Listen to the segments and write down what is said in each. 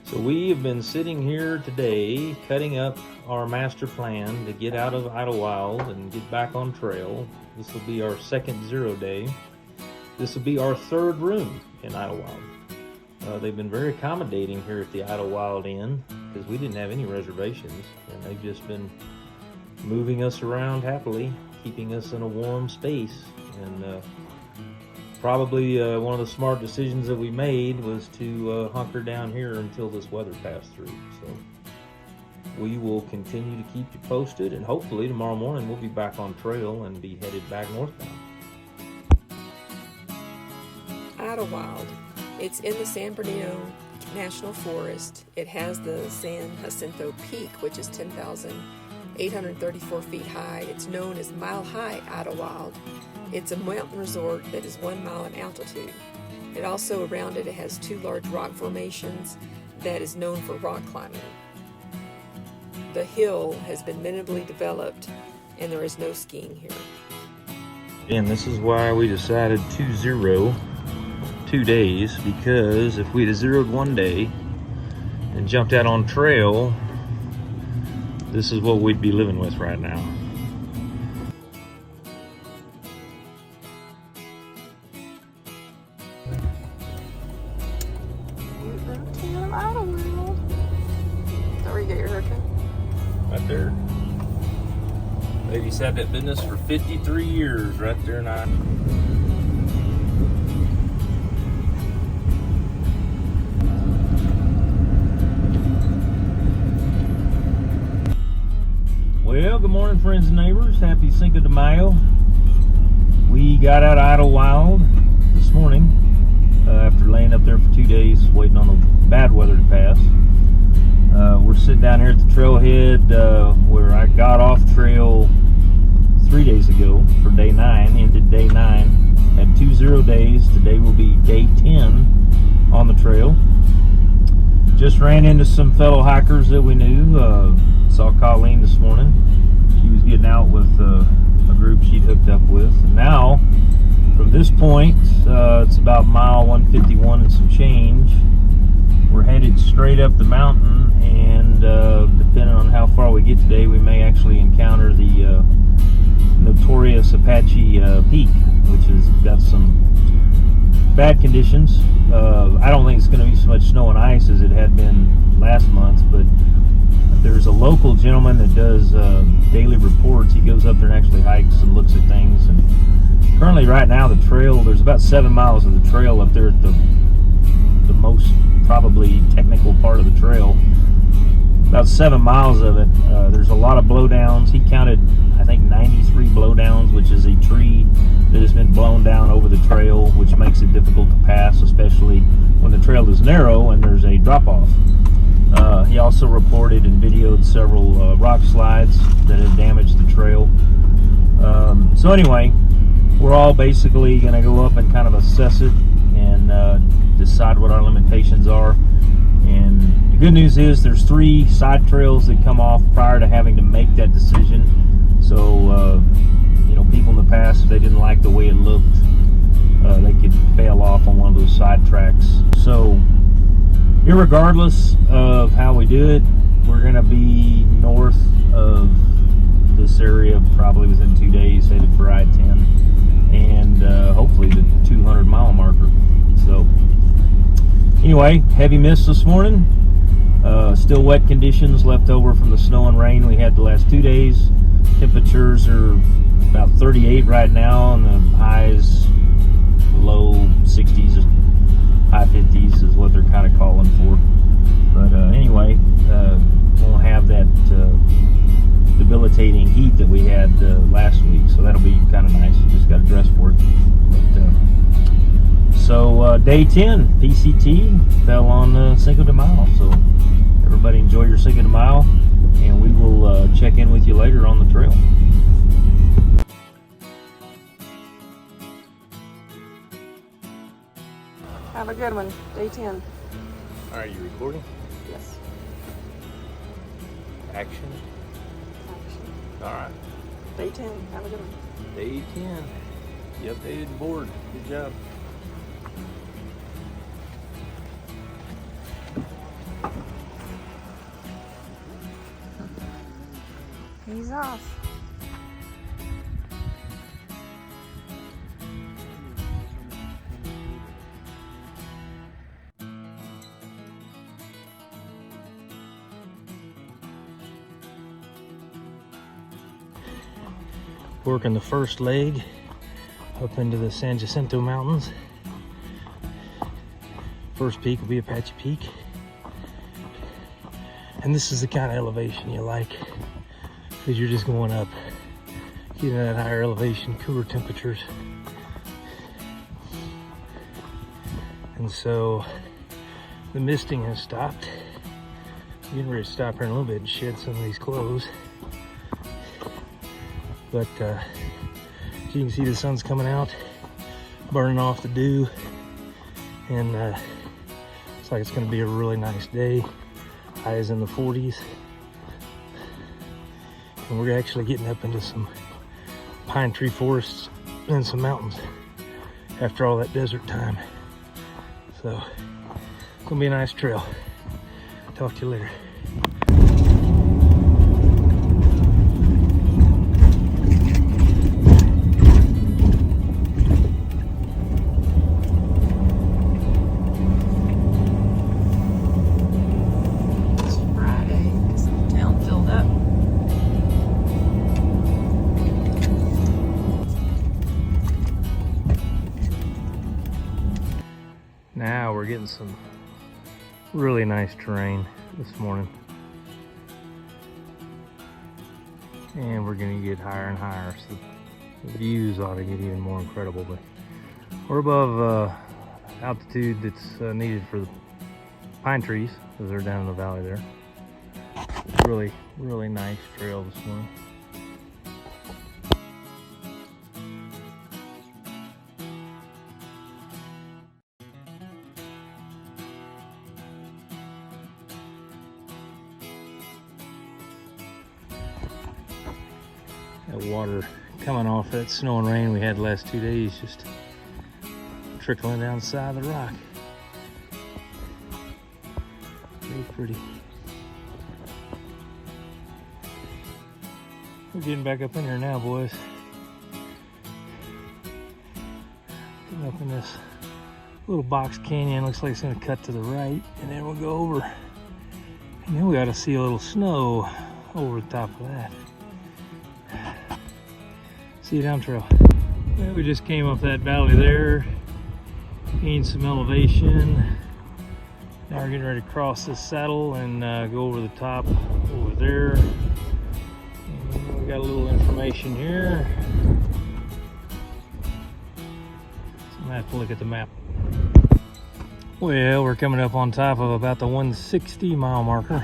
So we have been sitting here today cutting up our master plan to get out of Idyllwild and get back on trail. This will be our second 0 day. This will be our third room in Idyllwild. They've been very accommodating here at the Idyllwild Inn because we didn't have any reservations, and they've just been moving us around happily, keeping us in a warm space. And probably one of the smart decisions that we made was to hunker down here until this weather passed through. So we will continue to keep you posted, and hopefully tomorrow morning we'll be back on trail and be headed back northbound. Idyllwild. It's in the San Bernardino National Forest. It has the San Jacinto Peak, which is 10,834 feet high. It's known as Mile High Idyllwild. It's a mountain resort that is 1 mile in altitude. It also, around it, has 2 large rock formations that is known for rock climbing. The hill has been minimally developed, and there is no skiing here. And this is why we decided to 0 2 days, because if we'd have zeroed 1 day and jumped out on trail, this is what we'd be living with right now. Is that where you get your haircut? Right there. Lady's had that business for 53 years right there in Idyllwild. Well, good morning, friends and neighbors. Happy Cinco de Mayo. We got out of Idyllwild this morning after laying up there for 2 days waiting on the bad weather to pass. We're sitting down here at the trailhead where I got off trail 3 days ago for day 9, ended day 9. Had 2 0 days. Today will be day 10 on the trail. Just ran into some fellow hikers that we knew. Saw Colleen this morning. She was getting out with a group she'd hooked up with. And now, from this point, it's about mile 151 and some change. We're headed straight up the mountain, and depending on how far we get today, we may actually encounter the notorious Apache Peak, which has got some bad conditions. I don't think it's going to be so much snow and ice as it had been last month, but there's a local gentleman that does daily reports. He goes up there and actually hikes and looks at things. And currently, right now, the trail, there's about 7 miles of the trail up there at the most probably technical part of the trail. About 7 miles of it. There's a lot of blowdowns. He counted, I think, 93 blowdowns, which is a tree that has been blown down over the trail, which makes it difficult to pass, especially when the trail is narrow and there's a drop-off. He also reported and videoed several rock slides that have damaged the trail. So anyway, we're all basically going to go up and kind of assess it and decide what our limitations are. And the good news is there's 3 side trails that come off prior to having to make that decision. So, people in the past, if they didn't like the way it looked, they could bail off on one of those side tracks. So, irregardless of how we do it, we're going to be north of this area probably within 2 days, headed for I-10, and hopefully the 200-mile marker. So, anyway, heavy mist this morning. Still wet conditions left over from the snow and rain we had the last 2 days. Temperatures are about 38 right now, and the highs low 60s, high 50s is what they're kind of calling for. But anyway, won't have that debilitating heat that we had last week, so that'll be kind of nice. You just got to dress for it. But, so day 10, PCT fell on Cinco de Mayo. So everybody enjoy your Cinco de Mayo, and we will check in with you later on the trail. Have a good one. Day 10. All right, you recording? Yes. Action. All right. Day 10. Have a good one. Day 10. You updated the board. Good job. He's off. Working the first leg up into the San Jacinto Mountains. First peak will be Apache Peak. And this is the kind of elevation you like, because you're just going up, getting at higher elevation, cooler temperatures. And so the misting has stopped. I'm getting ready to stop here in a little bit and shed some of these clothes. But as you can see, the sun's coming out, burning off the dew, and looks like it's going to be a really nice day. Highs in the 40s, and we're actually getting up into some pine tree forests and some mountains after all that desert time. So it's gonna be a nice trail. Talk to you later. Now we're getting some really nice terrain this morning, and we're gonna get higher and higher, so the views ought to get even more incredible. But we're above altitude that's needed for the pine trees, because they're down in the valley there. Really nice trail this morning. That water coming off that snow and rain we had the last 2 days, just trickling down the side of the rock. Very pretty. We're getting back up in here now, boys. Getting up in this little box canyon. Looks like it's gonna cut to the right, and then we'll go over. And then we ought to see a little snow over the top of that. See you down trail. Well, we just came up that valley there, gained some elevation. Now we're getting ready to cross this saddle and go over the top over there. And we got a little information here. So I'm gonna have to look at the map. Well, we're coming up on top of about the 160 mile marker.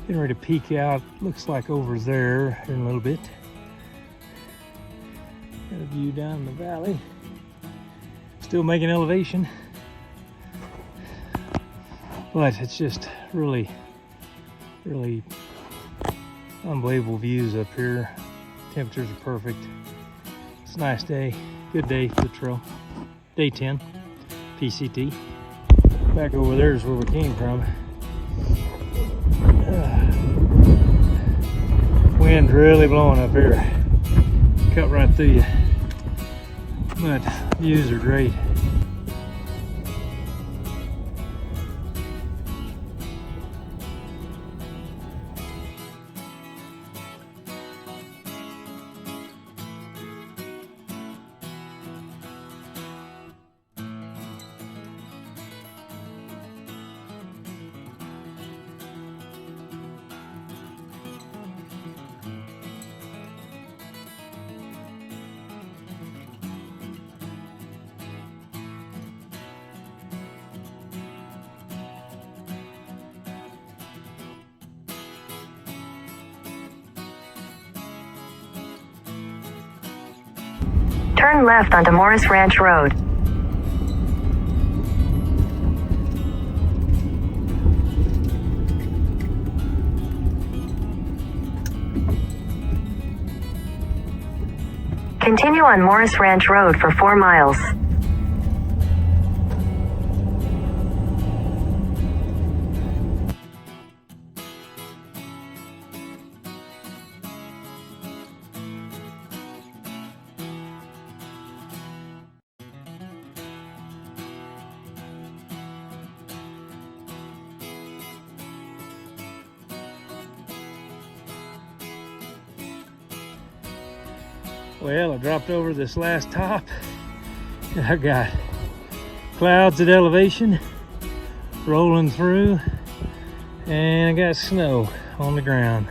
Getting ready to peek out, looks like over there in a little bit. Got a view down in the valley. Still making elevation, but it's just really unbelievable views up here. Temperatures are perfect. It's a nice day, good day for the trail. Day 10, PCT. Back over there is where we came from. Wind's really blowing up here. Cut right through you. But views are great. Turn left onto Morris Ranch Road. Continue on Morris Ranch Road for 4 miles. Well, I dropped over this last top and I got clouds at elevation rolling through, and I got snow on the ground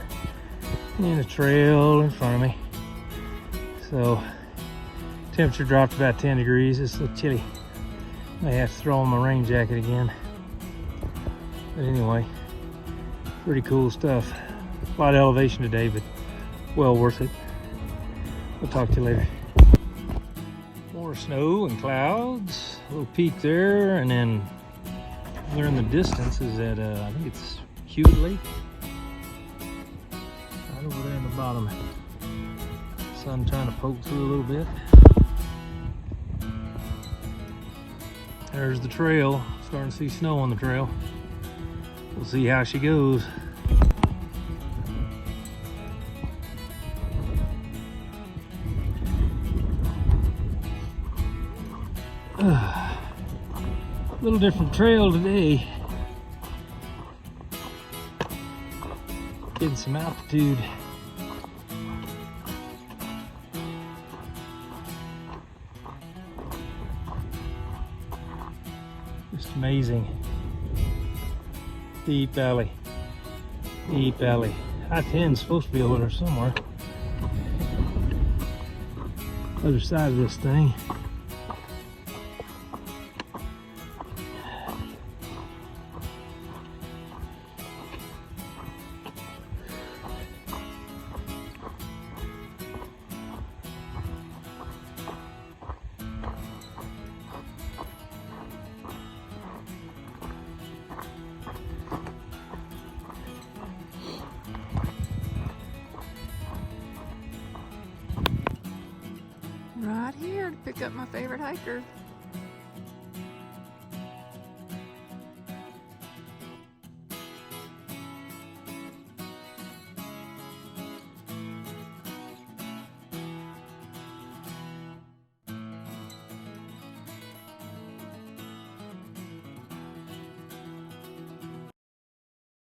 and a trail in front of me. So temperature dropped about 10 degrees. It's a little chilly. May have to throw on my rain jacket again. But anyway, pretty cool stuff. A lot of elevation today, but well worth it. We'll talk to you later. More snow and clouds. A little peak there, and then there in the distance is at I think it's Hewitt Lake. Right over there in the bottom. Sun trying to poke through a little bit. There's the trail. Starting to see snow on the trail. We'll see how she goes. Little different trail today. Getting some altitude. Just amazing. Deep valley. Deep valley. I-10's supposed to be over there somewhere. Other side of this thing. Right here to pick up my favorite hiker.